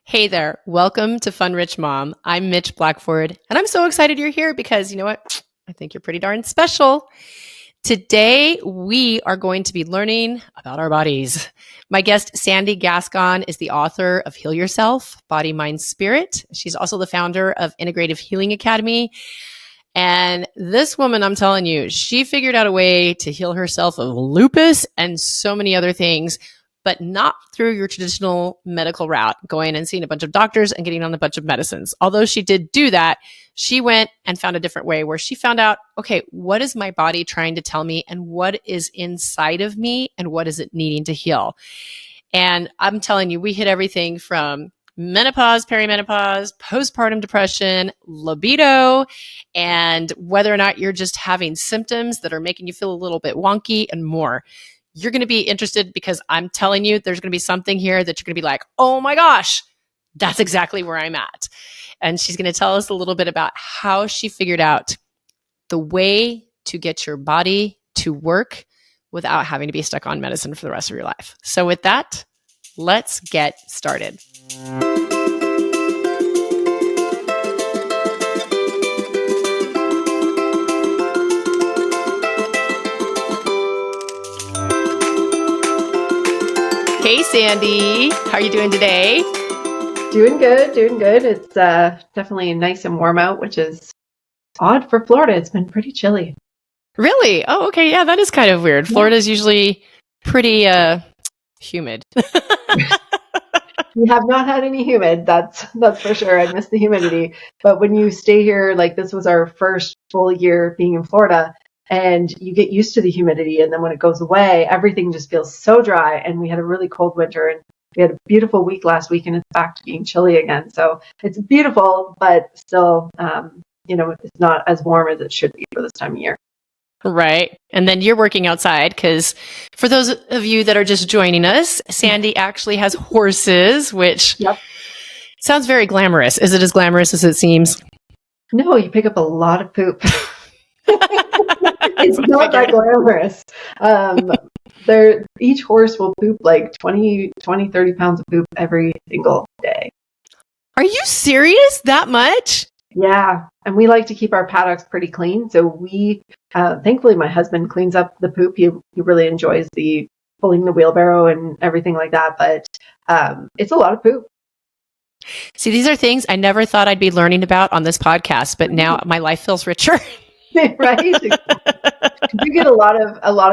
Hey there. Welcome to Fun Rich Mom. I'm Mitch Blackford, and I'm so excited you're here because you know what? I think you're pretty darn special. Today, we are going to be learning about our bodies. My guest, Sandie Gascon, is the author of Heal Yourself, Body, Mind, Spirit. She's also the founder of Integrative Healing Academy. And this woman, I'm telling you, she figured out a way to heal herself of lupus and so many other things, but not through your traditional medical route, going and seeing a bunch of doctors and getting on a bunch of medicines. Although she did do that, she went and found a different way where she found out, okay, what is my body trying to tell me and what is inside of me and what is it needing to heal? And I'm telling you, we hit everything from menopause, perimenopause, postpartum depression, libido, and whether or not you're just having symptoms that are making you feel a little bit wonky and more. You're going to be interested because I'm telling you, there's going to be something here that you're going to be like, oh my gosh, that's exactly where I'm at. And she's going to tell us a little bit about how she figured out the way to get your body to work without having to be stuck on medicine for the rest of your life. So with that, let's get started. Hey, Sandie. How are you doing today? Doing good, doing good. It's definitely nice and warm out, which is odd for Florida. It's been pretty chilly. Really? Oh, okay. Yeah, that is kind of weird. Florida's usually pretty humid. We have not had any humid, that's for sure. I miss the humidity. But when you stay here, like this was our first full year being in Florida, and you get used to the humidity, and then when it goes away, everything just feels so dry. And we had a really cold winter, and we had a beautiful week last week, and it's back to being chilly again. So it's beautiful, but still, it's not as warm as it should be for this time of year. Right. And then you're working outside because for those of you that are just joining us, Sandie actually has horses, which sounds very glamorous. Is it as glamorous as it seems? No, you pick up a lot of poop. It's not that glamorous. Each horse will poop like 20, 30 pounds of poop every single day. Are you serious? That much? Yeah. And we like to keep our paddocks pretty clean. So we, thankfully, my husband cleans up the poop. He really enjoys pulling the wheelbarrow and everything like that. But it's a lot of poop. See, these are things I never thought I'd be learning about on this podcast, but now my life feels richer. Right? You get a lot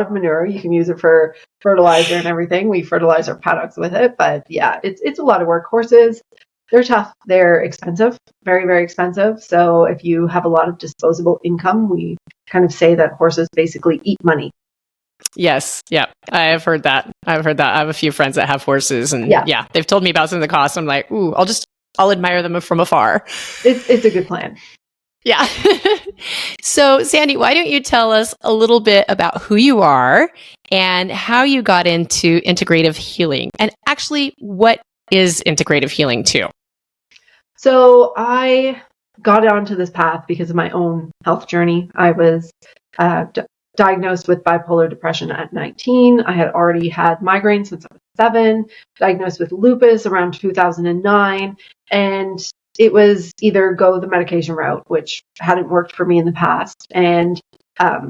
of manure. You can use it for fertilizer and everything. We fertilize our paddocks with it. But yeah, it's a lot of work. Horses, they're tough. They're expensive, very, very expensive. So if you have a lot of disposable income, we kind of say that horses basically eat money. Yes. Yeah. I have heard that. I have a few friends that have horses and yeah they've told me about some of the costs. I'm like, ooh, I'll admire them from afar. It's a good plan. Yeah. So Sandie, why don't you tell us a little bit about who you are and how you got into integrative healing? And actually, what is integrative healing too? So I got onto this path because of my own health journey. I was diagnosed with bipolar depression at 19. I had already had migraines since I was 7, diagnosed with lupus around 2009. And it was either go the medication route, which hadn't worked for me in the past, and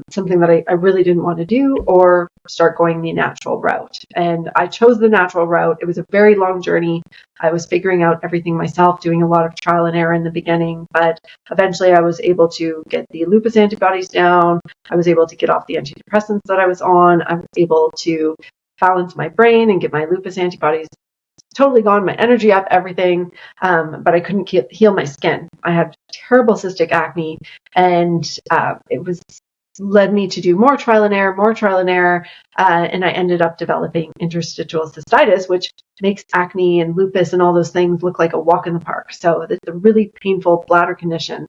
something that I really didn't want to do, or start going the natural route. And I chose the natural route. It was a very long journey. I was figuring out everything myself, doing a lot of trial and error in the beginning, but eventually I was able to get the lupus antibodies down. I was able to get off the antidepressants that I was on. I was able to balance my brain and get my lupus antibodies totally gone, my energy up, everything, but I couldn't heal my skin. I had terrible cystic acne, and it led me to do more trial and error, and I ended up developing interstitial cystitis, which makes acne and lupus and all those things look like a walk in the park. So it's a really painful bladder condition.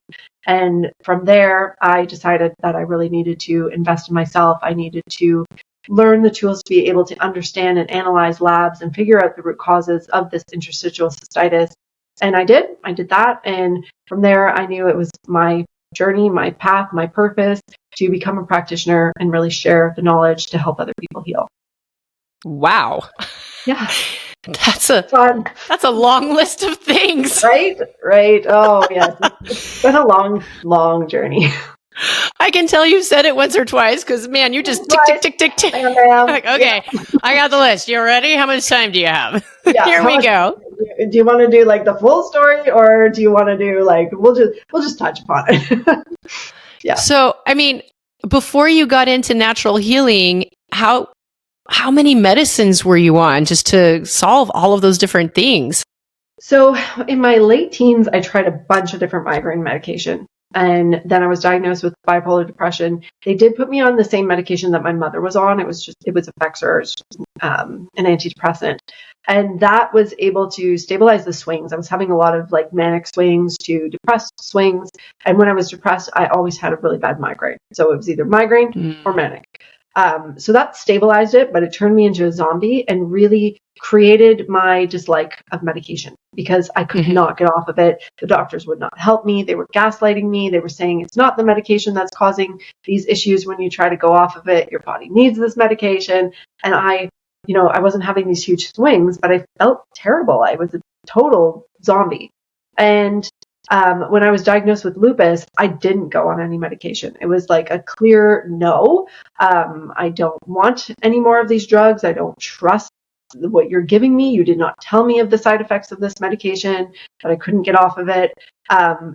And from there, I decided that I really needed to invest in myself. I needed to learn the tools to be able to understand and analyze labs and figure out the root causes of this interstitial cystitis. And I did that. And from there, I knew it was my journey, my path, my purpose to become a practitioner and really share the knowledge to help other people heal. Wow. Yeah. That's a fun. that's a long list of things. Right? Right. Oh, yeah. It's been a long journey. I can tell you said it once or twice because, man, you just tick, tick, tick, tick, tick. Like, okay, I got the list. You ready? How much time do you have? Yeah. Here we go. Do you want to do like the full story, or do you want to do like we'll just touch upon it? Yeah. So, I mean, before you got into natural healing, how many medicines were you on just to solve all of those different things? So in my late teens, I tried a bunch of different migraine medication. And then I was diagnosed with bipolar depression. They did put me on the same medication that my mother was on. It was Effexor, an antidepressant. And that was able to stabilize the swings. I was having a lot of like manic swings to depressed swings. And when I was depressed, I always had a really bad migraine. So it was either migraine or manic. So that stabilized it, but it turned me into a zombie and really created my dislike of medication because I could not get off of it. The doctors would not help me. They were gaslighting me. They were saying it's not the medication that's causing these issues when you try to go off of it. Your body needs this medication. And I wasn't having these huge swings, but I felt terrible. I was a total zombie. And when I was diagnosed with lupus, I didn't go on any medication. It was like a clear no. I don't want any more of these drugs. I don't trust what you're giving me. You did not tell me of the side effects of this medication, that I couldn't get off of it.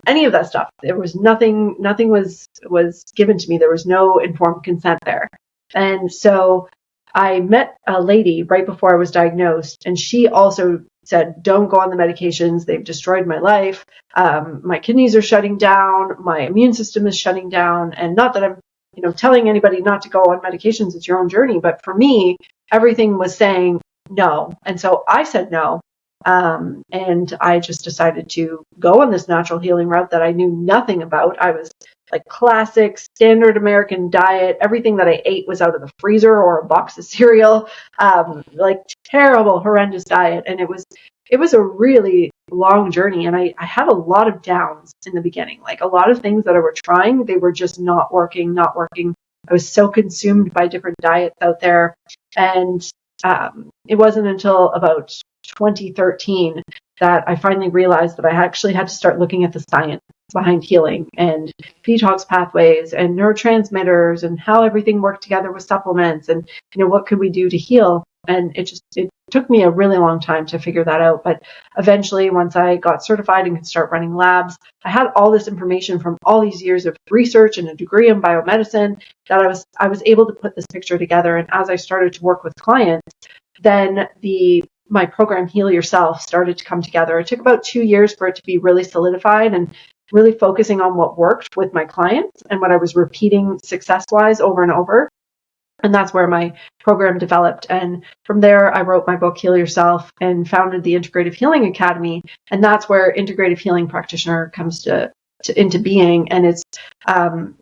Any of that stuff. There was nothing was given to me. There was no informed consent there. And so I met a lady right before I was diagnosed, and she also said, don't go on the medications. They've destroyed my life. My kidneys are shutting down. My immune system is shutting down. And not that I'm, telling anybody not to go on medications. It's your own journey. But for me, everything was saying no. And so I said no. And I just decided to go on this natural healing route that I knew nothing about. I was like classic standard American diet. Everything that I ate was out of the freezer or a box of cereal, like terrible, horrendous diet. And it was a really long journey. And I had a lot of downs in the beginning, like a lot of things that I were trying, they were just not working. I was so consumed by different diets out there. And it wasn't until about 2013 that I finally realized that I actually had to start looking at the science behind healing and detox pathways and neurotransmitters and how everything worked together with supplements and what could we do to heal. And it took me a really long time to figure that out. But eventually, once I got certified and could start running labs, I had all this information from all these years of research and a degree in biomedicine that I was able to put this picture together. And as I started to work with clients, then my program Heal Yourself started to come together. It took about 2 years for it to be really solidified and really focusing on what worked with my clients and what I was repeating success-wise over and over. And that's where my program developed. And from there, I wrote my book, Heal Yourself, and founded the Integrative Healing Academy. And that's where Integrative Healing Practitioner comes into being. And it's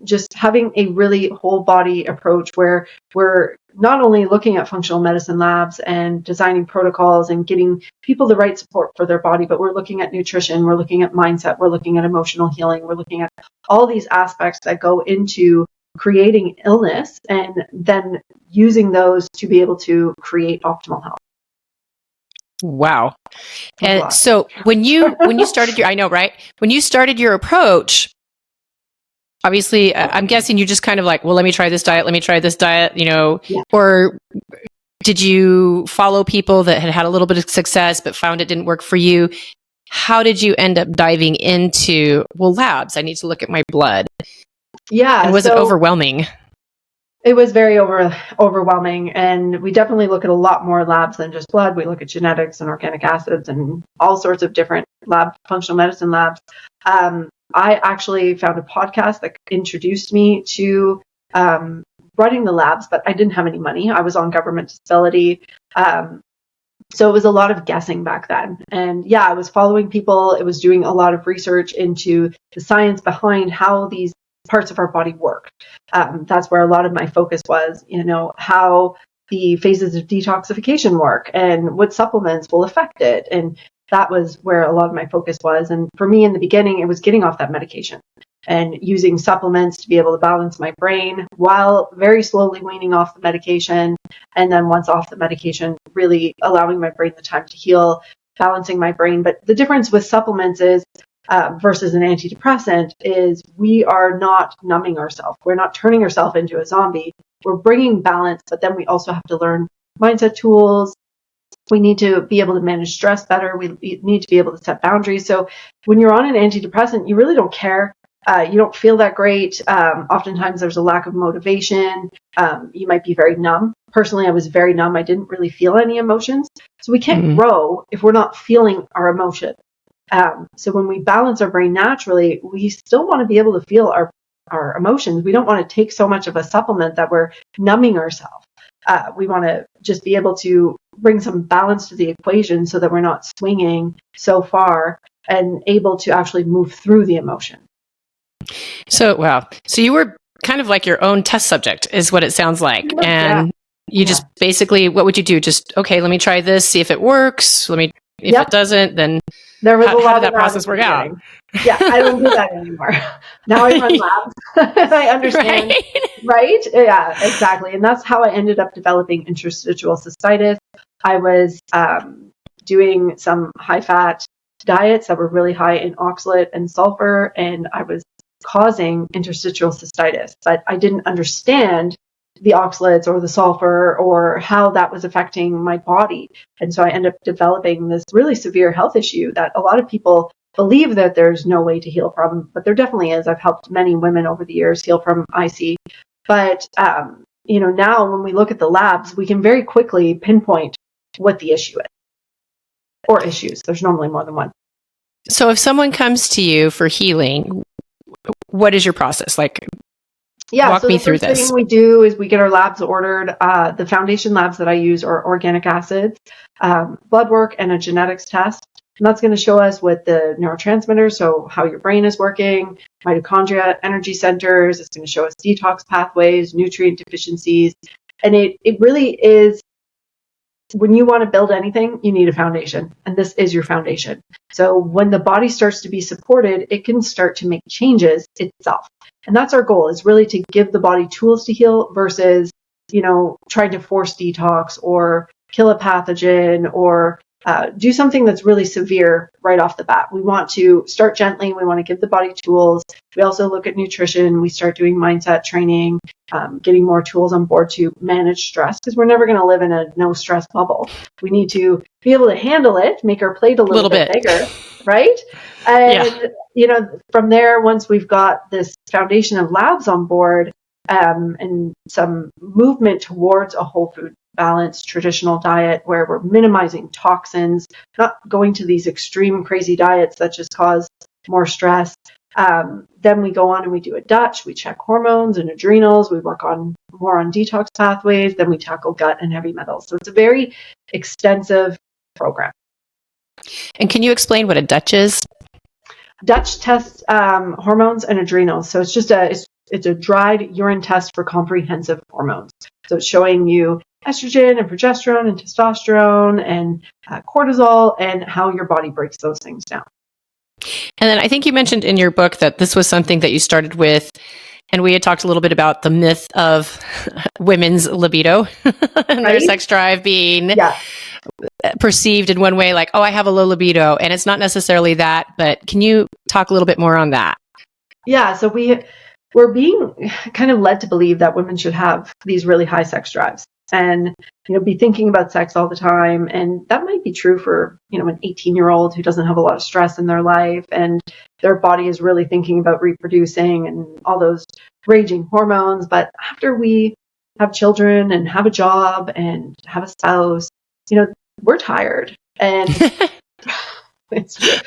just having a really whole body approach where we're not only looking at functional medicine labs and designing protocols and getting people the right support for their body, but we're looking at nutrition, we're looking at mindset, we're looking at emotional healing, we're looking at all these aspects that go into creating illness and then using those to be able to create optimal health. Wow. And so when you started I know, right? When you started your approach, obviously, I'm guessing you just kind of like, well, let me try this diet, yeah. Or did you follow people that had a little bit of success but found it didn't work for you? How did you end up diving into, labs, I need to look at my blood? Yeah. And was it overwhelming? It was very overwhelming. And we definitely look at a lot more labs than just blood. We look at genetics and organic acids and all sorts of different functional medicine labs. I actually found a podcast that introduced me to running the labs, but I didn't have any money. I was on government disability. So it was a lot of guessing back then. And yeah, I was following people. It was doing a lot of research into the science behind how these parts of our body work. That's where a lot of my focus was, how the phases of detoxification work and what supplements will affect it. And that was where a lot of my focus was. And for me in the beginning, it was getting off that medication. and using supplements to be able to balance my brain while very slowly weaning off the medication. And then once off the medication, really allowing my brain the time to heal, balancing my brain. But the difference with supplements is versus an antidepressant is we are not numbing ourselves. We're not turning ourselves into a zombie. We're bringing balance, but then we also have to learn mindset tools. We need to be able to manage stress better. We need to be able to set boundaries. So when you're on an antidepressant, you really don't care. You don't feel that great. Oftentimes there's a lack of motivation. You might be very numb. Personally, I was very numb. I didn't really feel any emotions. So we can't grow if we're not feeling our emotion. So when we balance our brain naturally, we still want to be able to feel our emotions. We don't want to take so much of a supplement that we're numbing ourselves. We want to just be able to bring some balance to the equation so that we're not swinging so far and able to actually move through the emotion. So, wow. So you were kind of like your own test subject is what it sounds like. And you just basically, what would you do? Just, okay, let me try this, see if it works. If it doesn't, then there was how did that process work out? Yeah, I don't do that anymore. Now I run labs. I understand. Right? Yeah, exactly. And that's how I ended up developing interstitial cystitis. I was doing some high-fat diets that were really high in oxalate and sulfur, and I was causing interstitial cystitis. But I didn't understand the oxalates or the sulfur or how that was affecting my body. And so I ended up developing this really severe health issue that a lot of people believe that there's no way to heal from, but there definitely is. I've helped many women over the years heal from IC. But, now when we look at the labs, we can very quickly pinpoint what the issue is, or issues. There's normally more than one. So if someone comes to you for healing, what is your process? Walk me through this. The first thing we do is we get our labs ordered. The foundation labs that I use are organic acids, blood work, and a genetics test. And that's going to show us what the neurotransmitters, so how your brain is working, mitochondria, energy centers. It's going to show us detox pathways, nutrient deficiencies. And it really is, when you want to build anything, you need a foundation. And this is your foundation. So when the body starts to be supported, it can start to make changes itself. And that's our goal, is really to give the body tools to heal versus, trying to force detox or kill a pathogen or do something that's really severe right off the bat. We want to start gently. We want to give the body tools. We also look at nutrition. We start doing mindset training, getting more tools on board to manage stress, because we're never going to live in a no stress bubble. We need to be able to handle it, make our plate a little bit bigger, right? And, from there, once we've got this foundation of labs on board, and some movement towards a whole food balanced traditional diet where we're minimizing toxins, not going to these extreme crazy diets that just cause more stress. Then we go on and we do a Dutch. We check hormones and adrenals. We work on more on detox pathways. Then we tackle gut and heavy metals. So it's a very extensive program. And can you explain what a Dutch is? Dutch tests hormones and adrenals. So it's just it's a dried urine test for comprehensive hormones. So it's showing you estrogen and progesterone and testosterone and cortisol and how your body breaks those things down. And then I think you mentioned in your book that this was something that you started with, and we had talked a little bit about the myth of women's libido and their sex drive being perceived in one way, like, oh, I have a low libido, and it's not necessarily that. But can you talk a little bit more on that? Yeah, so we're being kind of led to believe that women should have these really high sex drives and, be thinking about sex all the time. And that might be true for, an 18-year-old who doesn't have a lot of stress in their life and their body is really thinking about reproducing and all those raging hormones. But after we have children and have a job and have a spouse, we're tired. And it's true.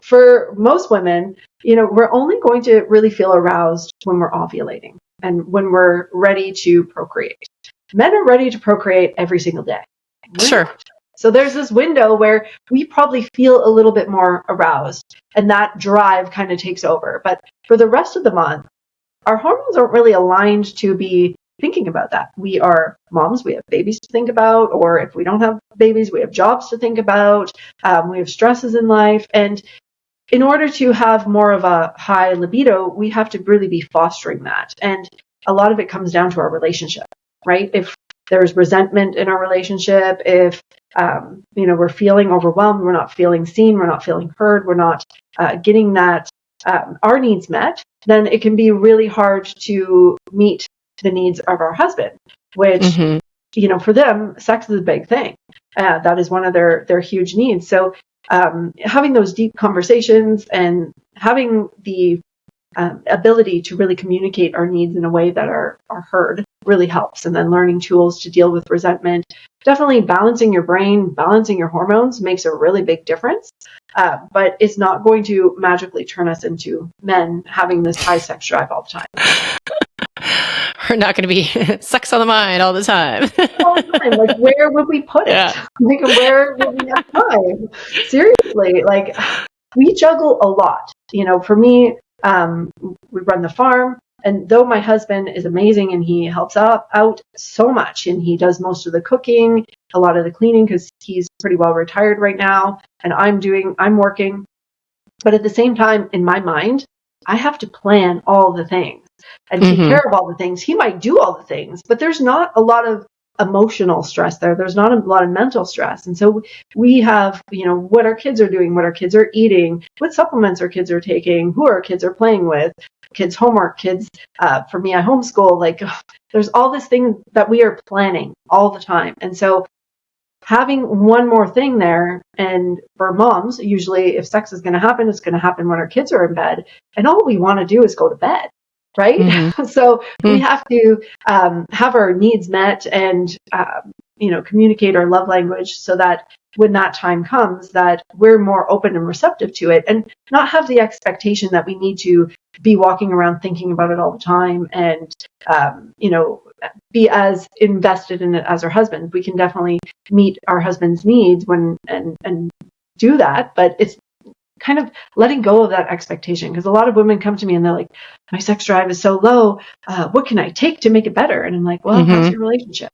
For most women, we're only going to really feel aroused when we're ovulating and when we're ready to procreate. Men are ready to procreate every single day. Sure. So there's this window where we probably feel a little bit more aroused and that drive kind of takes over. But for the rest of the month, our hormones aren't really aligned to be thinking about that. We are moms, we have babies to think about, or if we don't have babies, we have jobs to think about. We have stresses in life. And in order to have more of a high libido, we have to really be fostering that. And a lot of it comes down to our relationship, right? If there's resentment in our relationship, if we're feeling overwhelmed, we're not feeling seen, we're not feeling heard, we're not getting that our needs met, then it can be really hard to meet the needs of our husband, which for them, sex is a big thing. That is one of their huge needs. So having those deep conversations and having the ability to really communicate our needs in a way that are heard really helps. And then learning tools to deal with resentment. Definitely balancing your brain, balancing your hormones makes a really big difference. But it's not going to magically turn us into men having this high sex drive all the time. We're not going to be sex on the mind all the time. All the time. Like, where would we put it? Yeah. Like, where would we have time? Seriously, like, we juggle a lot. For me, we run the farm, and though my husband is amazing and he helps out so much, and he does most of the cooking, a lot of the cleaning, because he's pretty well retired right now, and I'm working. But at the same time, in my mind, I have to plan all the things and take care of all the things. He might do all the things, but there's not a lot of emotional stress there. There's not a lot of mental stress. And so we have, what our kids are doing, what our kids are eating, what supplements our kids are taking, who our kids are playing with, kids' homework, kids, for me, I homeschool. Like, there's all this thing that we are planning all the time. And so having one more thing there, and for moms, usually if sex is going to happen, it's going to happen when our kids are in bed. And all we want to do is go to bed. Right. So we have to have our needs met and, communicate our love language so that when that time comes, that we're more open and receptive to it, and not have the expectation that we need to be walking around thinking about it all the time and, be as invested in it as our husband. We can definitely meet our husband's needs and do that, but it's kind of letting go of that expectation, because a lot of women come to me and they're like, my sex drive is so low. What can I take to make it better? And I'm like, well, how's your relationship?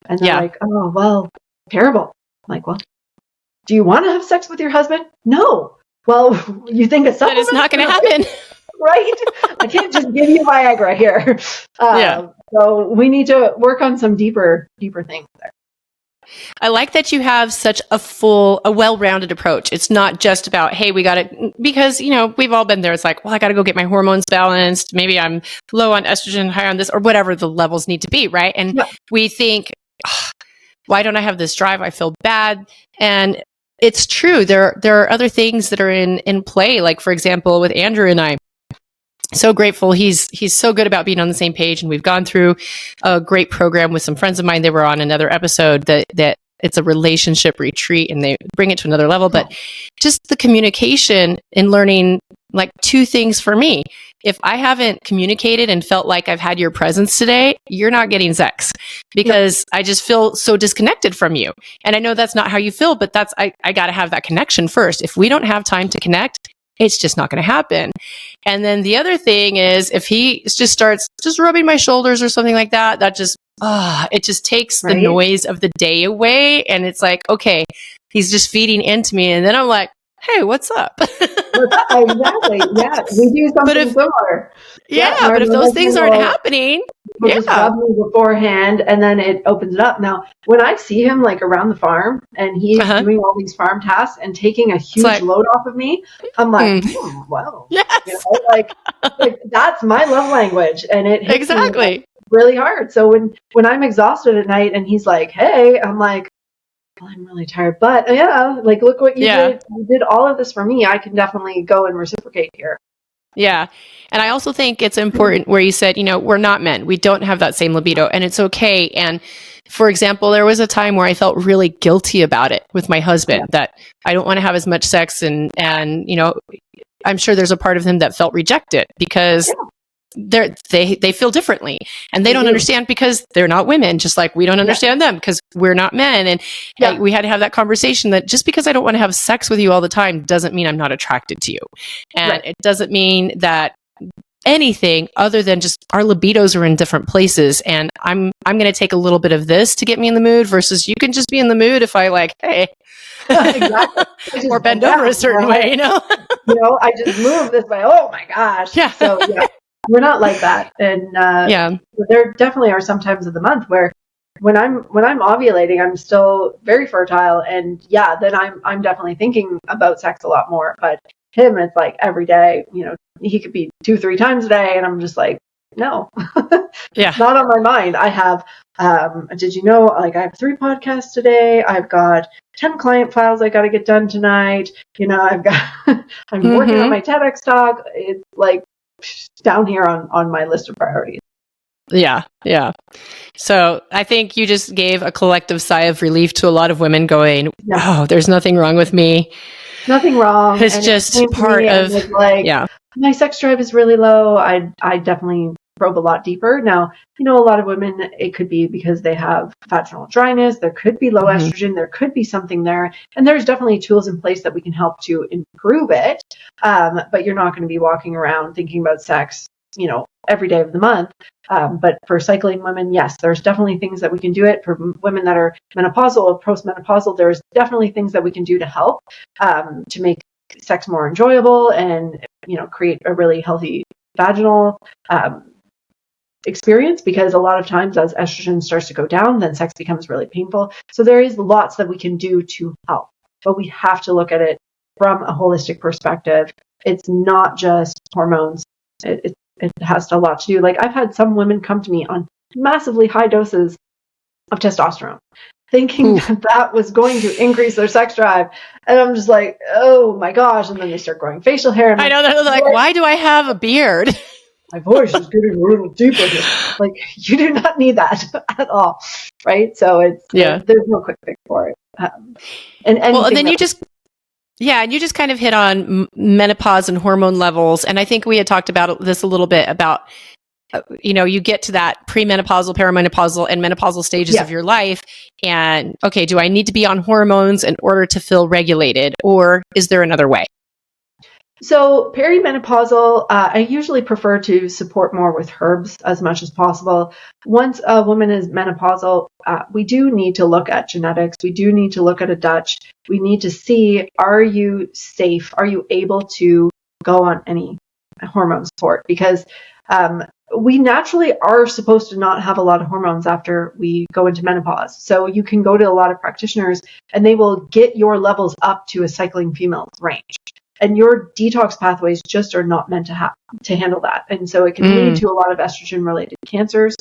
And they're like, oh, well, terrible. I'm like, well, do you want to have sex with your husband? No. Well, you think a supplement? That is not going to happen. Right? I can't just give you Viagra here. So we need to work on some deeper things there. I like that you have such a well-rounded approach. It's not just about, hey, we got to, because, we've all been there. It's like, well, I got to go get my hormones balanced. Maybe I'm low on estrogen, high on this, or whatever the levels need to be, right? And we think, why don't I have this drive? I feel bad. And it's true. There are other things that are in play. Like, for example, with Andrew and I, so grateful. He's so good about being on the same page. And we've gone through a great program with some friends of mine. They were on another episode that it's a relationship retreat, and they bring it to another level. But just the communication and learning, like, two things for me. If I haven't communicated and felt like I've had your presence today, you're not getting sex, because I just feel so disconnected from you. And I know that's not how you feel, but I got to have that connection first. If we don't have time to connect, it's just not going to happen. And then the other thing is, if he just starts just rubbing my shoulders or something like that, that just, it just takes the noise of the day away. And it's like, okay, he's just feeding into me. And then I'm like, hey, what's up? Exactly. Yeah. We do something similar. Yeah. But if those things aren't happening, just rub me beforehand, and then it opens it up. Now, when I see him like around the farm and he's doing all these farm tasks and taking a huge load off of me, I'm like, wow. Yes. Like that's my love language. And it hits me really hard. So when I'm exhausted at night and he's like, hey, I'm like, well, I'm really tired, but like, look what you did. You did all of this for me. I can definitely go and reciprocate here. Yeah. And I also think it's important where you said, we're not men. We don't have that same libido, and it's okay. And for example, there was a time where I felt really guilty about it with my husband, that I don't want to have as much sex. And I'm sure there's a part of him that felt rejected because they feel differently, and they don't understand because they're not women, just like we don't understand them because we're not men. And we had to have that conversation that just because I don't want to have sex with you all the time doesn't mean I'm not attracted to you. And it doesn't mean that anything other than just our libidos are in different places. And I'm going to take a little bit of this to get me in the mood versus you can just be in the mood if I like, hey, exactly. or bend over a certain way, I just move this way. Oh my gosh. Yeah. So yeah, we're not like that. And there definitely are some times of the month where when I'm ovulating, I'm still very fertile, and then I'm definitely thinking about sex a lot more. But him, it's like every day. He could be 2-3 times a day, and I'm just like, no, not on my mind. I have, did you know, like I have 3 podcasts today. I've got 10 client files I got to get done tonight. I've got, I'm working on my TEDx talk. It's like down here on my list of priorities. Yeah. So I think you just gave a collective sigh of relief to a lot of women going, oh, there's nothing wrong with me. Nothing wrong. It's just part of, my sex drive is really low. I definitely probe a lot deeper. Now, a lot of women, it could be because they have vaginal dryness. There could be low estrogen. There could be something there. And there's definitely tools in place that we can help to improve it. But you're not going to be walking around thinking about sex, every day of the month. But for cycling women, yes, there's definitely things that we can do it. For women that are menopausal or postmenopausal, there's definitely things that we can do to help to make sex more enjoyable and, create a really healthy vaginal experience, because a lot of times as estrogen starts to go down, then sex becomes really painful. So there is lots that we can do to help, but we have to look at it from a holistic perspective. It's not just hormones. It has a lot to do. Like I've had some women come to me on massively high doses of testosterone, thinking that was going to increase their sex drive. And I'm just like, oh my gosh. And then they start growing facial hair. And I know, they're like, why do I have a beard? My voice is getting a little deeper. Like, you do not need that at all. Right. So there's no quick fix for it. And then you just kind of hit on menopause and hormone levels. And I think we had talked about this a little bit about, you get to that premenopausal, perimenopausal, and menopausal stages of your life. And okay, do I need to be on hormones in order to feel regulated, or is there another way? So perimenopausal, I usually prefer to support more with herbs as much as possible. Once a woman is menopausal, we do need to look at genetics. We do need to look at a Dutch. We need to see, are you safe? Are you able to go on any hormone support? Because we naturally are supposed to not have a lot of hormones after we go into menopause. So you can go to a lot of practitioners and they will get your levels up to a cycling female's range. And your detox pathways just are not meant to handle that. And so it can lead to a lot of estrogen-related cancers.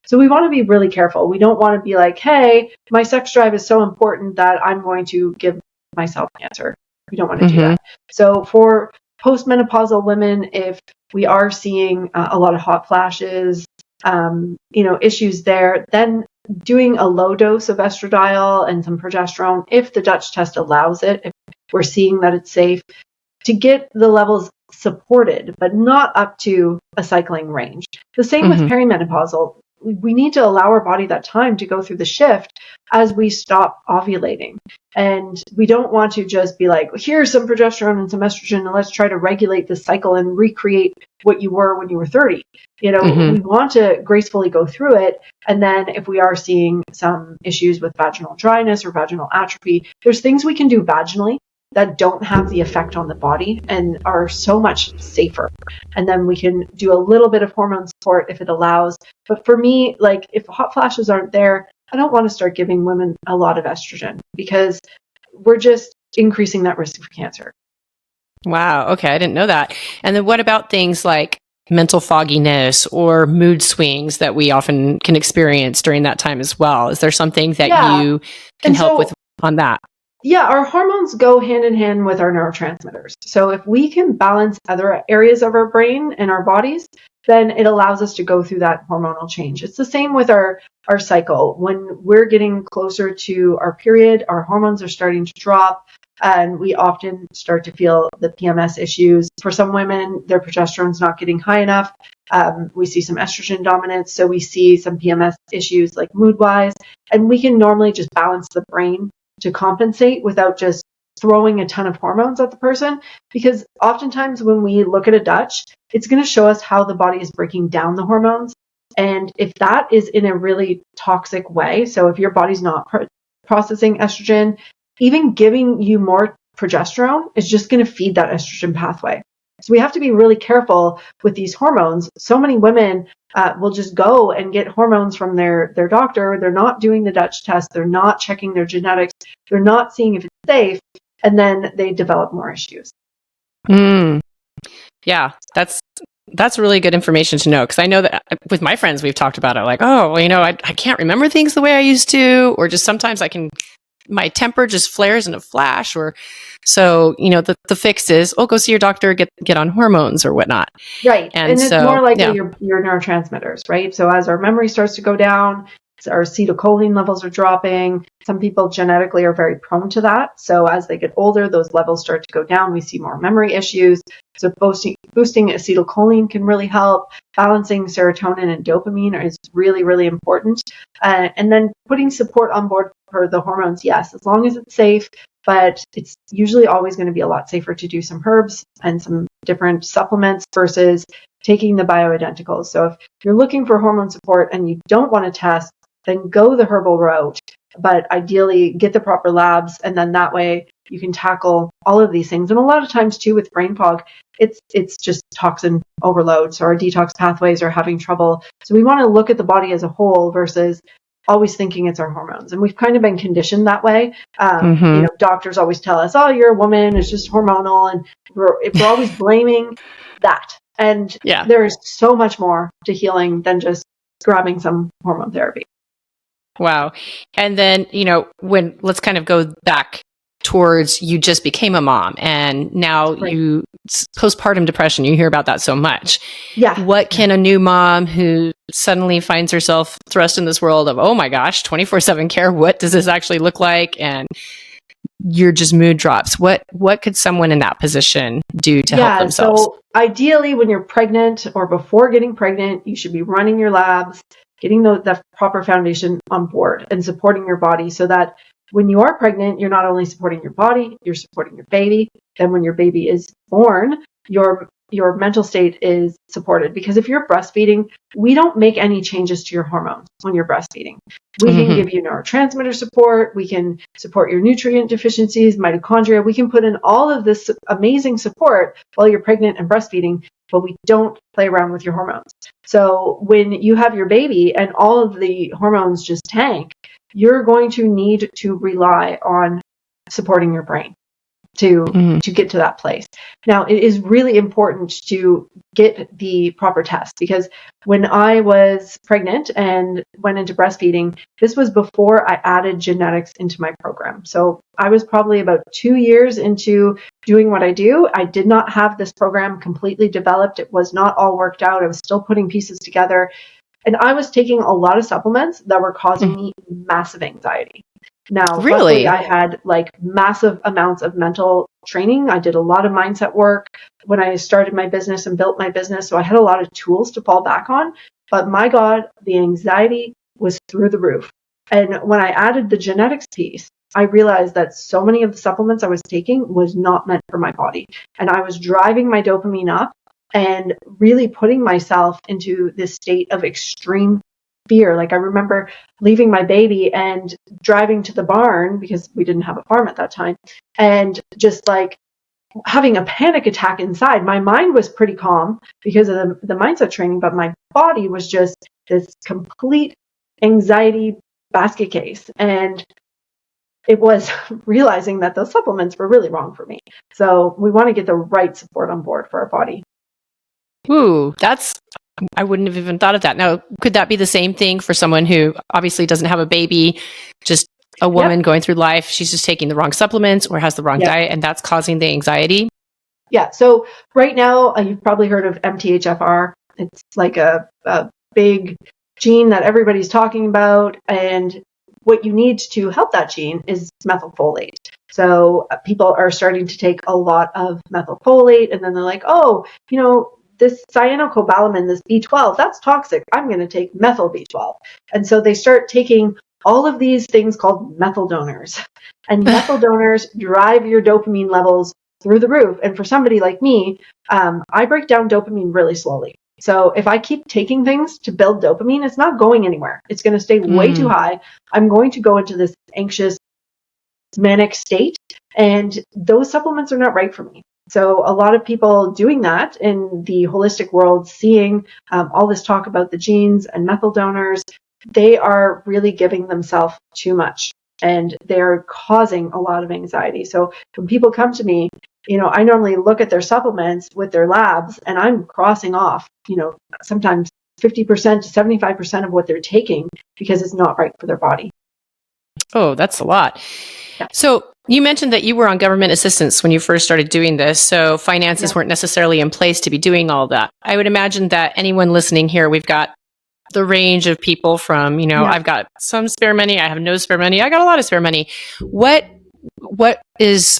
So we want to be really careful. We don't want to be like, hey, my sex drive is so important that I'm going to give myself cancer. We don't want to do that. So for postmenopausal women, if we are seeing a lot of hot flashes, issues there, then doing a low dose of estradiol and some progesterone, if the Dutch test allows it, if we're seeing that it's safe, to get the levels supported, but not up to a cycling range. The same with perimenopausal. We need to allow our body that time to go through the shift as we stop ovulating. And we don't want to just be like, here's some progesterone and some estrogen, and let's try to regulate the cycle and recreate what you were when you were 30. We want to gracefully go through it. And then if we are seeing some issues with vaginal dryness or vaginal atrophy, there's things we can do vaginally that don't have the effect on the body and are so much safer. And then we can do a little bit of hormone support if it allows. But for me, like if hot flashes aren't there, I don't want to start giving women a lot of estrogen because we're just increasing that risk of cancer. Wow. Okay. I didn't know that. And then what about things like mental fogginess or mood swings that we often can experience during that time as well? Is there something that you can help with on that? Yeah, our hormones go hand in hand with our neurotransmitters. So if we can balance other areas of our brain and our bodies, then it allows us to go through that hormonal change. It's the same with our cycle. When we're getting closer to our period, our hormones are starting to drop, and we often start to feel the PMS issues. For some women, their progesterone's not getting high enough. We see some estrogen dominance, so we see some PMS issues like mood-wise, and we can normally just balance the brain to compensate without just throwing a ton of hormones at the person, because oftentimes when we look at a Dutch, it's going to show us how the body is breaking down the hormones. And if that is in a really toxic way, so if your body's not processing estrogen, even giving you more progesterone is just going to feed that estrogen pathway. So we have to be really careful with these hormones. So many women will just go and get hormones from their doctor. They're not doing the Dutch test. They're not checking their genetics. They're not seeing if it's safe. And then they develop more issues. Yeah, that's really good information to know, because I know that with my friends, we've talked about it, like, oh, well, I can't remember things the way I used to, or just sometimes my temper just flares in a flash, or so, the fix is, go see your doctor, get on hormones or whatnot. Right. And it's more likely your neurotransmitters, right? So as our memory starts to go down, our acetylcholine levels are dropping. Some people genetically are very prone to that. So as they get older, those levels start to go down. We see more memory issues. So boosting acetylcholine can really help. Balancing serotonin and dopamine is really, really important. And then putting support on board for the hormones, yes, as long as it's safe. But it's usually always going to be a lot safer to do some herbs and some different supplements versus taking the bioidenticals. So if you're looking for hormone support and you don't want to test, then go the herbal route. But ideally, get the proper labs, and then that way you can tackle all of these things. And a lot of times too with brain fog, it's just toxin overload. So our detox pathways are having trouble. So we want to look at the body as a whole versus always thinking it's our hormones. And we've kind of been conditioned that way. Doctors always tell us, oh, you're a woman, it's just hormonal. And we're always blaming that. And there is so much more to healing than just grabbing some hormone therapy. Wow. And then, let's kind of go back towards, you just became a mom, and now you postpartum depression, you hear about that so much. Yeah. What can a new mom who suddenly finds herself thrust in this world of, oh my gosh, 24/7 care, what does this actually look like? And your just mood drops. What could someone in that position do to help themselves? So ideally, when you're pregnant or before getting pregnant, you should be running your labs, getting the proper foundation on board and supporting your body, so that when you are pregnant, you're not only supporting your body, you're supporting your baby. Then when your baby is born, your mental state is supported. Because if you're breastfeeding, we don't make any changes to your hormones when you're breastfeeding. We can give you neurotransmitter support. We can support your nutrient deficiencies, mitochondria. We can put in all of this amazing support while you're pregnant and breastfeeding, but we don't play around with your hormones. So when you have your baby and all of the hormones just tank, you're going to need to rely on supporting your brain to get to that place. Now, it is really important to get the proper test, because when I was pregnant and went into breastfeeding, this was before I added genetics into my program. So I was probably about 2 years into doing what I do. I did not have this program completely developed. It was not all worked out. I was still putting pieces together. And I was taking a lot of supplements that were causing me massive anxiety. Now, really, luckily, I had massive amounts of mental training. I did a lot of mindset work when I started my business and built my business. So I had a lot of tools to fall back on. But my God, the anxiety was through the roof. And when I added the genetics piece, I realized that so many of the supplements I was taking was not meant for my body. And I was driving my dopamine up and really putting myself into this state of extreme fear. I remember leaving my baby and driving to the barn, because we didn't have a farm at that time, and just having a panic attack inside. My mind was pretty calm because of the mindset training, but my body was just this complete anxiety basket case. And it was realizing that those supplements were really wrong for me. So we want to get the right support on board for our body. Ooh, I wouldn't have even thought of that. Now, could that be the same thing for someone who obviously doesn't have a baby, just a woman going through life? She's just taking the wrong supplements or has the wrong diet, and that's causing the anxiety? Yeah. So right now, you've probably heard of MTHFR. It's like a big gene that everybody's talking about. And what you need to help that gene is methylfolate. So people are starting to take a lot of methylfolate, and then they're like, oh, this cyanocobalamin, this B12, that's toxic. I'm going to take methyl B12. And so they start taking all of these things called methyl donors. And methyl donors drive your dopamine levels through the roof. And for somebody like me, I break down dopamine really slowly. So if I keep taking things to build dopamine, it's not going anywhere. It's going to stay way too high. I'm going to go into this anxious, manic state, and those supplements are not right for me. So a lot of people doing that in the holistic world, seeing all this talk about the genes and methyl donors, they are really giving themselves too much, and they're causing a lot of anxiety. So when people come to me, I normally look at their supplements with their labs, and I'm crossing off, sometimes 50% to 75% of what they're taking because it's not right for their body. Oh, that's a lot. Yeah. So you mentioned that you were on government assistance when you first started doing this. So finances weren't necessarily in place to be doing all that. I would imagine that anyone listening here, we've got the range of people from, I've got some spare money, I have no spare money, I got a lot of spare money. What is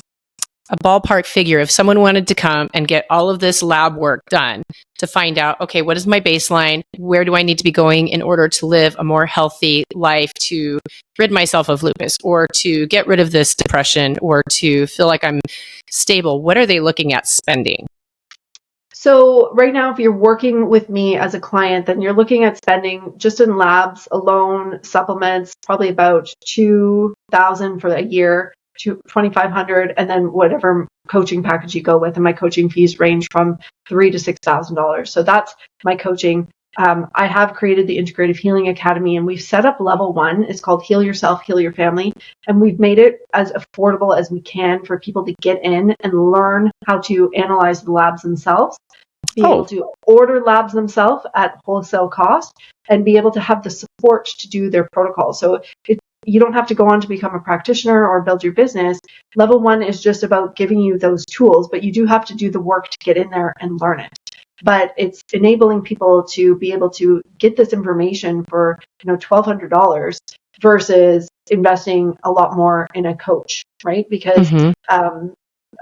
a ballpark figure if someone wanted to come and get all of this lab work done to find out, okay, what is my baseline? Where do I need to be going in order to live a more healthy life, to rid myself of lupus, or to get rid of this depression, or to feel like I'm stable? What are they looking at spending? So right now, if you're working with me as a client, then you're looking at spending just in labs alone, supplements, probably about $2,000 for a year, to $2,500, and then whatever coaching package you go with. And my coaching fees range from $3,000 to $6,000. So that's my coaching. I have created the Integrative Healing Academy, and we've set up level 1. It's called Heal Yourself, Heal Your Family. And we've made it as affordable as we can for people to get in and learn how to analyze the labs themselves, be able to order labs themselves at wholesale cost, and be able to have the support to do their protocol. So you don't have to go on to become a practitioner or build your business. Level 1 is just about giving you those tools, but you do have to do the work to get in there and learn it. But it's enabling people to be able to get this information for $1,200 versus investing a lot more in a coach, right? Because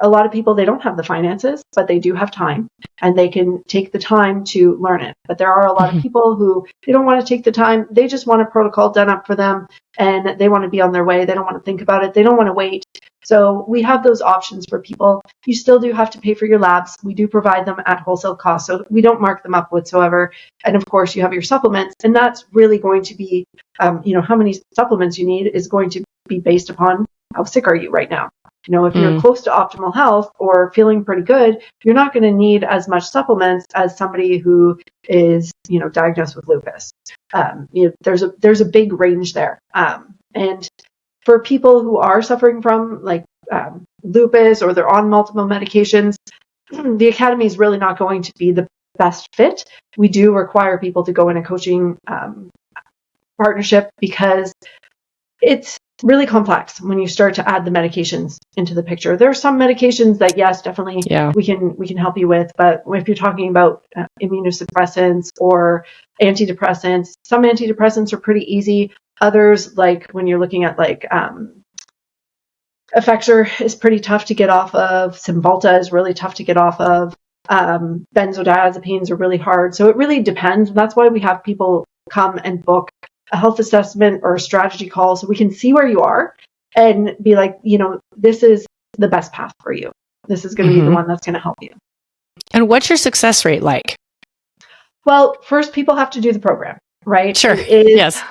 a lot of people, they don't have the finances, but they do have time, and they can take the time to learn it. But there are a lot of people who, they don't want to take the time. They just want a protocol done up for them, and they want to be on their way. They don't want to think about it. They don't want to wait. So we have those options for people. You still do have to pay for your labs. We do provide them at wholesale cost, so we don't mark them up whatsoever. And of course, you have your supplements, and that's really going to be, how many supplements you need is going to be based upon how sick are you right now. If you're close to optimal health or feeling pretty good, you're not going to need as much supplements as somebody who is, diagnosed with lupus. There's a big range there. And for people who are suffering from lupus, or they're on multiple medications, the Academy is really not going to be the best fit. We do require people to go in a coaching partnership because it's really complex when you start to add the medications into the picture. There are some medications that, yes, definitely we can help you with, but if you're talking about immunosuppressants or antidepressants, some antidepressants are pretty easy. Others, like when you're looking at Effexor, is pretty tough to get off of. Cymbalta is really tough to get off of. Benzodiazepines are really hard. So it really depends. And that's why we have people come and book a health assessment or a strategy call, so we can see where you are and be like, this is the best path for you. This is going to be the one that's going to help you. And what's your success rate like? Well, first, people have to do the program, right? Sure. Yes.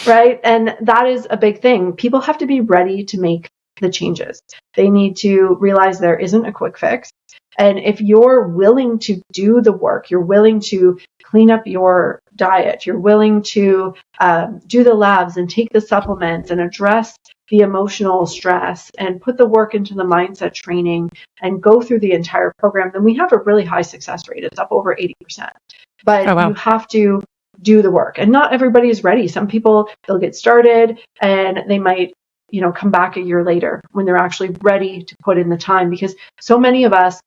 Right. And that is a big thing. People have to be ready to make the changes. They need to realize there isn't a quick fix. And if you're willing to do the work, you're willing to clean up your diet, you're willing to do the labs and take the supplements and address the emotional stress and put the work into the mindset training and go through the entire program, then we have a really high success rate. It's up over 80%. But you have to do the work. And not everybody is ready. Some people, they'll get started and they might come back a year later when they're actually ready to put in the time, because so many of us,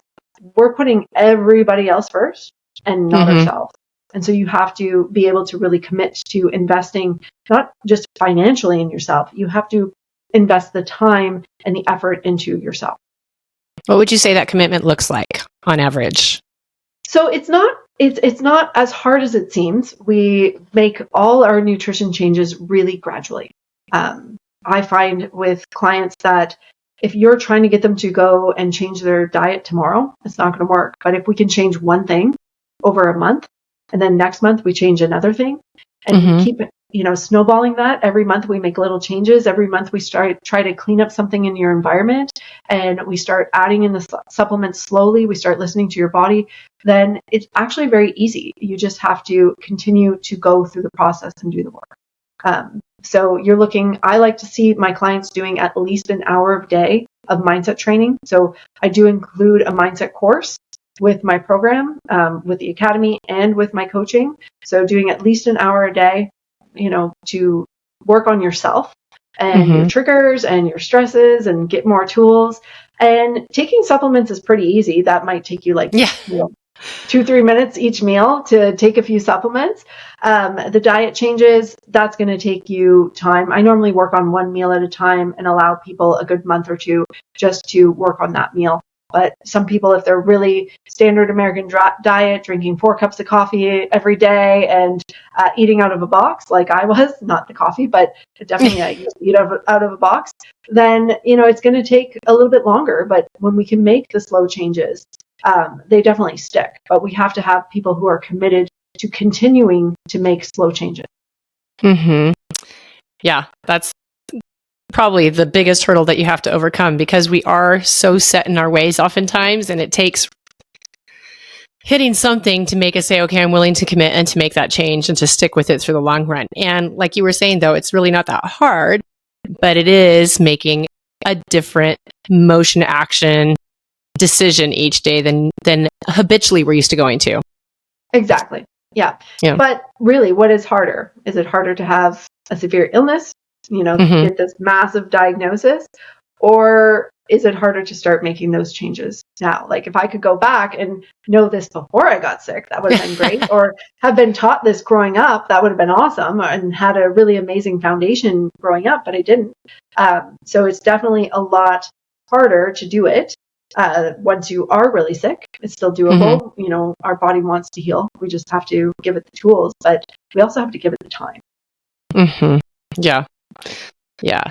we're putting everybody else first and not ourselves. And so you have to be able to really commit to investing, not just financially in yourself. You have to invest the time and the effort into yourself. What would you say that commitment looks like on average? So it's not as hard as it seems. We make all our nutrition changes really gradually. I find with clients that if you're trying to get them to go and change their diet tomorrow, it's not going to work. But if we can change one thing over a month, and then next month we change another thing, and we keep snowballing that. Every month we make little changes. Every month we try to clean up something in your environment, and we start adding in the supplements slowly. We start listening to your body. Then it's actually very easy. You just have to continue to go through the process and do the work. So I like to see my clients doing at least an hour a day of mindset training. So I do include a mindset course with my program, with the academy, and with my coaching. So doing at least an hour a day, to work on yourself and your triggers and your stresses and get more tools. And taking supplements is pretty easy. That might take you 2-3 minutes each meal to take a few supplements. The diet changes, that's going to take you time. I normally work on one meal at a time and allow people a good month or two just to work on that meal. But some people, if they're really standard American diet, drinking 4 cups of coffee every day and eating out of a box, like I was, not the coffee, but definitely I eat out of a box, then, it's going to take a little bit longer. But when we can make the slow changes, they definitely stick. But we have to have people who are committed to continuing to make slow changes. Yeah, that's probably the biggest hurdle that you have to overcome, because we are so set in our ways oftentimes, and it takes hitting something to make us say, okay, I'm willing to commit and to make that change and to stick with it through the long run. And like you were saying, though, it's really not that hard, but it is making a different motion action decision each day than habitually we're used to going to. Exactly. Yeah. But really, what is harder? Is it harder to have a severe illness, get this massive diagnosis, or is it harder to start making those changes now? Like if I could go back and know this before I got sick, that would have been great. Or have been taught this growing up, that would have been awesome, and had a really amazing foundation growing up, but I didn't. So it's definitely a lot harder to do it. Once you are really sick, it's still doable. Our body wants to heal. We just have to give it the tools, but we also have to give it the time. Yeah.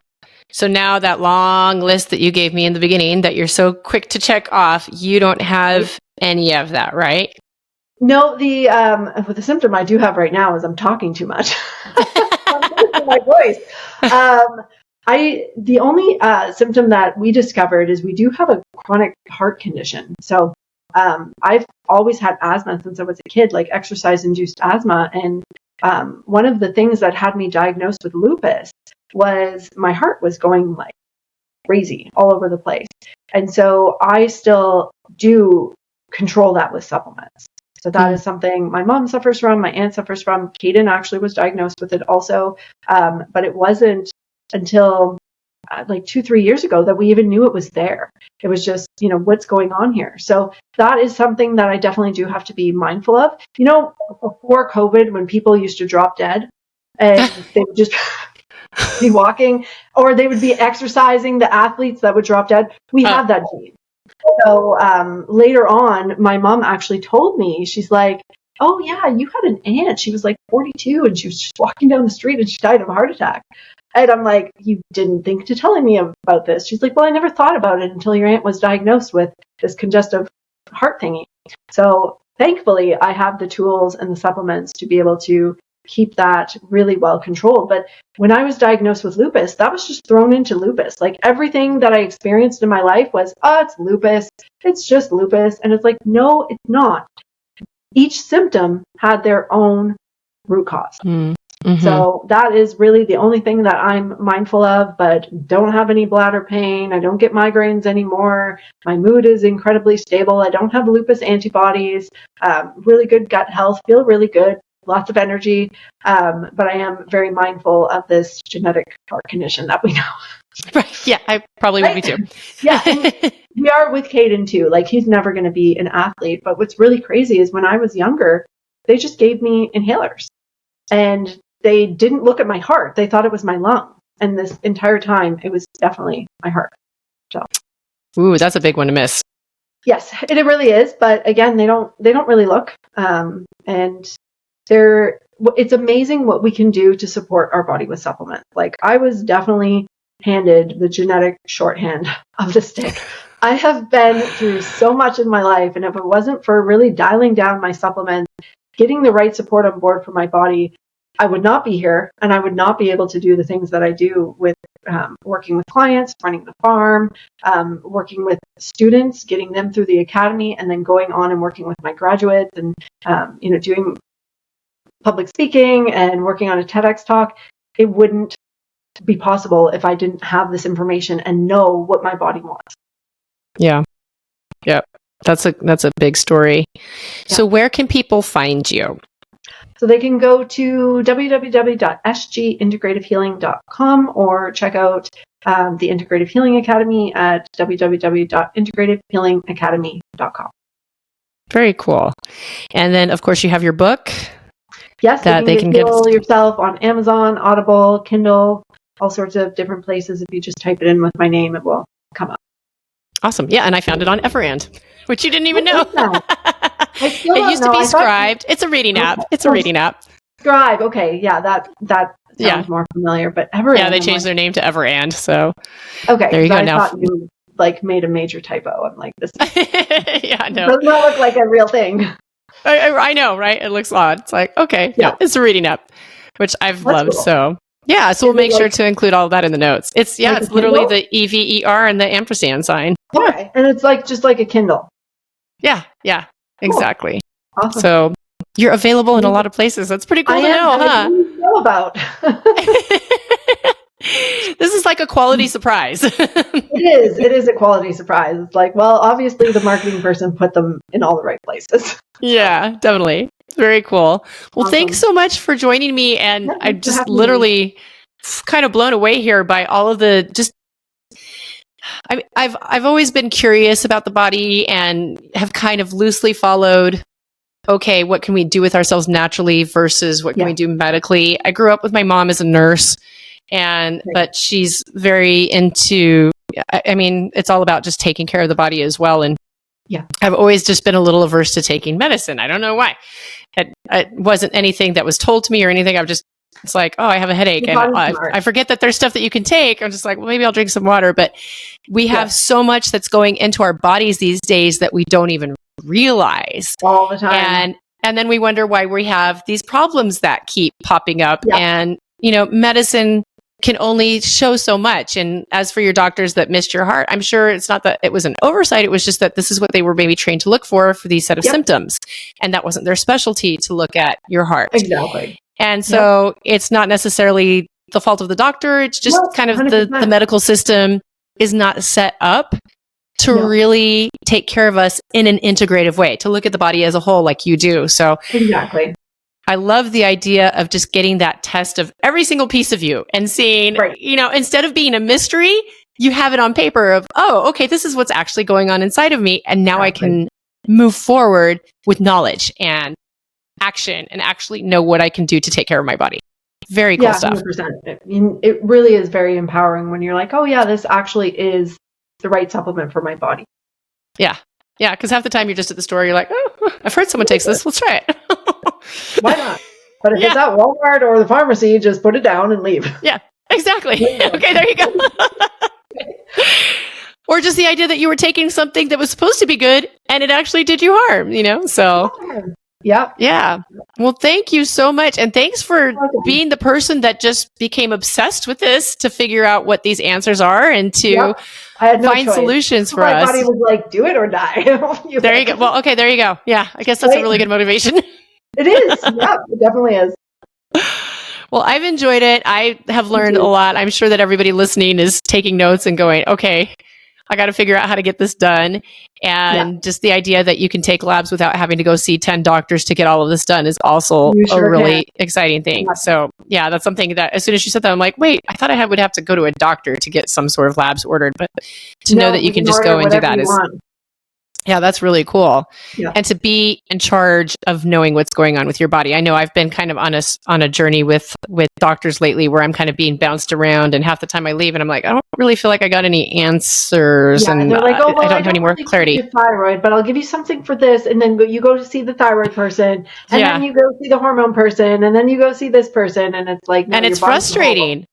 So now that long list that you gave me in the beginning that you're so quick to check off, you don't have any of that, right? No, the symptom I do have right now is I'm talking too much. I'm losing my voice. The only symptom that we discovered is we do have a chronic heart condition. So I've always had asthma since I was a kid, like exercise-induced asthma. And one of the things that had me diagnosed with lupus was my heart was going like crazy all over the place. And so I still do control that with supplements. So that is something my mom suffers from, my aunt suffers from. Caden actually was diagnosed with it also. But it wasn't until like 2-3 years ago that we even knew it was there. It was just, what's going on here? So that is something that I definitely do have to be mindful of. Before COVID, when people used to drop dead and they would just be walking, or they would be exercising, the athletes that would drop dead, we have that gene. So later on, my mom actually told me, she's like, oh yeah, you had an aunt. She was like 42 and she was just walking down the street and she died of a heart attack. And I'm like, you didn't think to telling me about this. She's like, well, I never thought about it until your aunt was diagnosed with this congestive heart thingy. So thankfully, I have the tools and the supplements to be able to keep that really well controlled. But when I was diagnosed with lupus, that was just thrown into lupus. Like everything that I experienced in my life was, it's lupus. It's just lupus. And it's like, no, it's not. Each symptom had their own root cause. So that is really the only thing that I'm mindful of, but don't have any bladder pain. I don't get migraines anymore. My mood is incredibly stable. I don't have lupus antibodies, really good gut health, feel really good, lots of energy. But I am very mindful of this genetic heart condition that we know. Right. Yeah, I probably would be too. Yeah. And we are with Caden too. Like he's never going to be an athlete. But what's really crazy is when I was younger, they just gave me inhalers and they didn't look at my heart. They thought it was my lung. And this entire time, it was definitely my heart. So, ooh, that's a big one to miss. Yes, it really is. But again, they don't really look. And it's amazing what we can do to support our body with supplements. Like, I was definitely handed the genetic shorthand of the stick. I have been through so much in my life, and if it wasn't for really dialing down my supplements, getting the right support on board for my body, I would not be here, and I would not be able to do the things that I do with working with clients, running the farm, working with students, getting them through the academy, and then going on and working with my graduates and doing public speaking and working on a TEDx talk. It wouldn't be possible if I didn't have this information and know what my body wants. Yeah. Yep. That's a big story. Yeah. So where can people find you? So they can go to www.sgintegrativehealing.com or check out the Integrative Healing Academy at www.integrativehealingacademy.com. Very cool. And then, of course, you have your book. Yes, that they can get yourself on Amazon, Audible, Kindle, all sorts of different places. If you just type it in with my name, it will come up. Awesome. Yeah, and I found it on Everand, which you didn't even know. It used to be Scribed. It's a reading app. It's a reading app. Scribe. Okay. Yeah, that sounds more familiar. But Everand. Yeah, they changed their name to Everand. So okay, there you go. I Now, thought you made a major typo. I'm like, this yeah, no, does not look like a real thing. I know, right? It looks odd. It's like, okay, yeah, it's a reading app, which I've loved. Cool. So yeah, so we'll make sure to include all of that in the notes. It's it's literally the EVER and the ampersand sign. Okay, and it's just like a Kindle. Yeah, exactly. Cool. Awesome. So you're available in a lot of places. That's pretty cool to know, huh? Know about. This is like a quality surprise. It is a quality surprise. It's like, well, obviously the marketing person put them in all the right places. Yeah, definitely. Very cool. Well, thanks so much for joining me. And I'm just literally kind of blown away here by all of the I've always been curious about the body and have kind of loosely followed, okay, what can we do with ourselves naturally versus what can we do medically? I grew up with my mom as a nurse, but she's very into, I mean, it's all about just taking care of the body as well. And I've always just been a little averse to taking medicine. I don't know why. It wasn't anything that was told to me or anything. It's like, oh, I have a headache and I forget that there's stuff that you can take. I'm just like, well, maybe I'll drink some water. But we have so much that's going into our bodies these days that we don't even realize. All the time. And then we wonder why we have these problems that keep popping up. Yeah. And, medicine can only show so much. And as for your doctors that missed your heart, I'm sure it's not that it was an oversight. It was just that this is what they were maybe trained to look for these set of symptoms. And that wasn't their specialty to look at your heart. Exactly. And so it's not necessarily the fault of the doctor. It's just kind of the medical system is not set up to really take care of us in an integrative way, to look at the body as a whole like you do. So exactly. I love the idea of just getting that test of every single piece of you and seeing, instead of being a mystery, you have it on paper of, oh, okay, this is what's actually going on inside of me. And now I can move forward with knowledge and action and actually know what I can do to take care of my body. Very cool stuff. 100%. I mean, it really is very empowering when you're like, oh yeah, this actually is the right supplement for my body. Yeah. Yeah. Because half the time you're just at the store, you're like, oh, I've heard someone takes this. Let's try it. Why not? But if it's at Walmart or the pharmacy, just put it down and leave. Yeah, exactly. Okay, there you go. Or just the idea that you were taking something that was supposed to be good and it actually did you harm, So yeah. Well, thank you so much. And thanks for being the person that just became obsessed with this to figure out what these answers are and to find solutions for us. My body was like, do it or die. There you go. Well, okay, there you go. Yeah, I guess that's a really good motivation. It is. Yeah, it definitely is. Well, I've enjoyed it. I have learned a lot. I'm sure that everybody listening is taking notes and going, okay, I got to figure out how to get this done. And just the idea that you can take labs without having to go see 10 doctors to get all of this done is also a really exciting thing. Yeah. So yeah, that's something that as soon as you said that, I'm like, wait, I thought I would have to go to a doctor to get some sort of labs ordered. But to know that you can just go and do that is Yeah, that's really cool. Yeah. And to be in charge of knowing what's going on with your body. I know I've been kind of on a journey with doctors lately where I'm kind of being bounced around, and half the time I leave and I'm like, I don't really feel like I got any answers, Yeah, and and they're like, oh, well, I don't I have any don't more really see clarity. your thyroid, but I'll give you something for this. And then you go to see the thyroid person, and then Yeah. you go see the hormone person, and then you go see this person. And it's like, no, And your it's body's a whole. frustrating.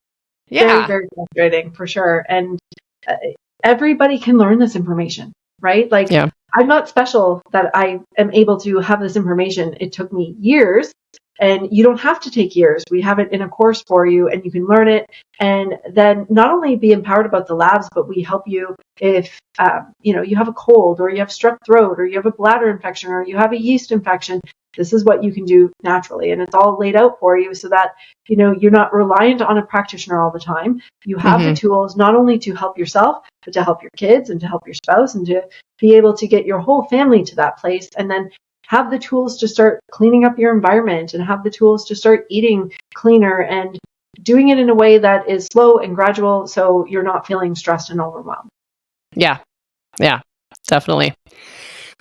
Very, Yeah. very frustrating for sure. And uh, everybody can learn this information, right? Like, Yeah. I'm not special that I am able to have this information. It took me years, and you don't have to take years. We have it in a course for you, and you can learn it. And then not only be empowered about the labs, but we help you if you have a cold, or you have strep throat, or you have a bladder infection, or you have a yeast infection. This is what you can do naturally, and it's all laid out for you so that you're not reliant on a practitioner all the time. You have the tools not only to help yourself, but to help your kids and to help your spouse, and to be able to get your whole family to that place, and then have the tools to start cleaning up your environment, and have the tools to start eating cleaner and doing it in a way that is slow and gradual, so you're not feeling stressed and overwhelmed. Yeah. Yeah, definitely.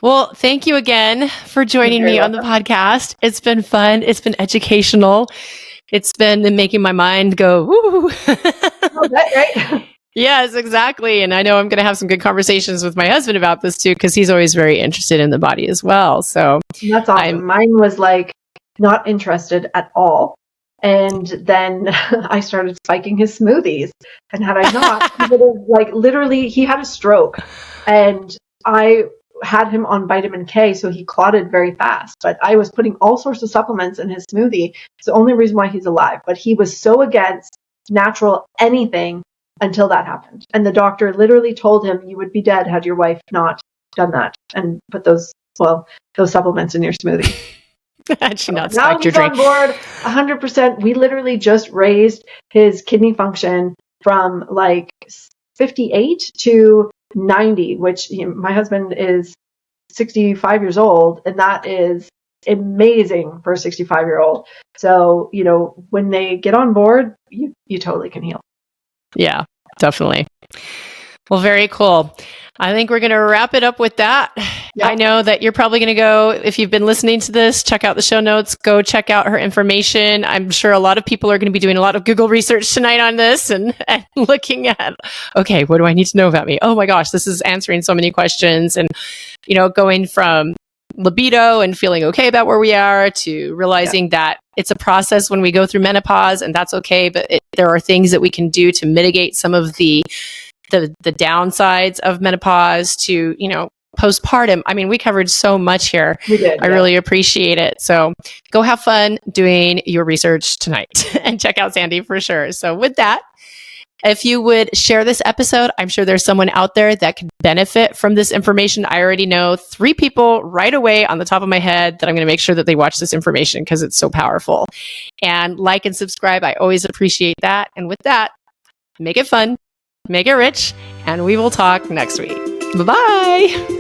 Well, thank you again for joining me on the podcast. It's been fun. It's been educational. It's been making my mind go, woo. Oh, that, right? Yes, exactly. And I know I'm going to have some good conversations with my husband about this too, because he's always very interested in the body as well. So that's awesome. Mine was like not interested at all. And then I started spiking his smoothies. And had I not, he would have, like, literally, he had a stroke. And I had him on vitamin K, so he clotted very fast. But I was putting all sorts of supplements in his smoothie. It's the only reason why he's alive. But he was so against natural anything until that happened. And the doctor literally told him, you would be dead had your wife not done that and put those supplements in your smoothie. Had she not Now spiked your he's on drink. board 100%. We literally just raised his kidney function from like 58 to 90, which my husband is 65 years old, and that is amazing for a 65-year-old. So, when they get on board, you totally can heal. Yeah, definitely. Well, very cool. I think we're going to wrap it up with that. Yep. I know that you're probably going to go, if you've been listening to this, check out the show notes, go check out her information. I'm sure a lot of people are going to be doing a lot of Google research tonight on this and looking at, okay, what do I need to know about me? Oh my gosh, this is answering so many questions. And, going from libido and feeling okay about where we are to realizing that it's a process when we go through menopause, and that's okay. But there are things that we can do to mitigate some of the downsides of menopause to, postpartum. I mean, we covered so much here. We did. I really appreciate it. So go have fun doing your research tonight and check out Sandie for sure. So with that, if you would share this episode, I'm sure there's someone out there that could benefit from this information. I already know 3 people right away on the top of my head that I'm going to make sure that they watch this information because it's so powerful. And like and subscribe. I always appreciate that. And with that, make it fun, make it rich, and we will talk next week. Bye-bye.